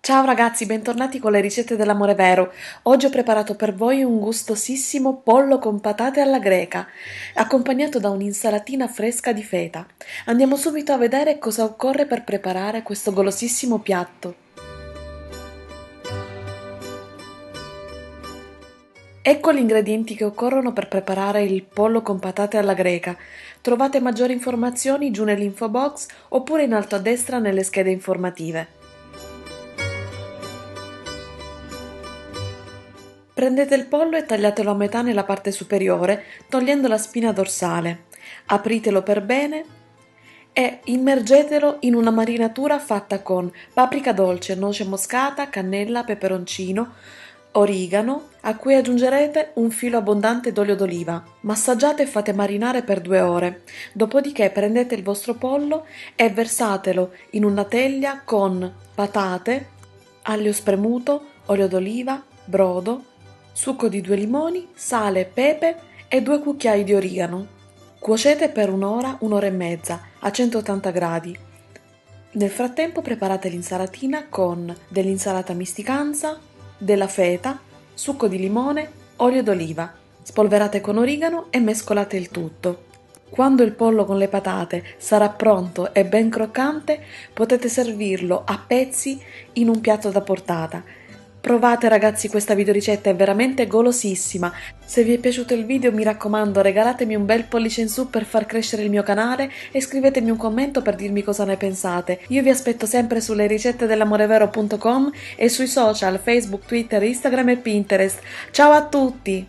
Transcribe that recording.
Ciao ragazzi, bentornati con le ricette dell'amore vero. Oggi ho preparato per voi un gustosissimo pollo con patate alla greca, accompagnato da un'insalatina fresca di feta. Andiamo subito a vedere cosa occorre per preparare questo golosissimo piatto. Ecco gli ingredienti che occorrono per preparare il pollo con patate alla greca. Trovate maggiori informazioni giù nell'info box oppure in alto a destra nelle schede informative. Prendete il pollo e tagliatelo a metà nella parte superiore, togliendo la spina dorsale. Apritelo per bene e immergetelo in una marinatura fatta con paprika dolce, noce moscata, cannella, peperoncino, origano, a cui aggiungerete un filo abbondante d'olio d'oliva. Massaggiate e fate marinare per 2 ore. Dopodiché prendete il vostro pollo e versatelo in una teglia con patate, aglio spremuto, olio d'oliva, brodo, succo di 2 limoni, sale, pepe e 2 cucchiai di origano. Cuocete per un'ora, un'ora e mezza a 180 gradi. Nel frattempo preparate l'insalatina con dell'insalata misticanza, della feta, succo di limone, olio d'oliva. Spolverate con origano e mescolate il tutto. Quando il pollo con le patate sarà pronto e ben croccante, potete servirlo a pezzi in un piatto da portata. Provate ragazzi, questa videoricetta è veramente golosissima. Se vi è piaciuto il video mi raccomando regalatemi un bel pollice in su per far crescere il mio canale e scrivetemi un commento per dirmi cosa ne pensate. Io vi aspetto sempre sulle ricette dell'amorevero.com e sui social Facebook, Twitter, Instagram e Pinterest. Ciao a tutti!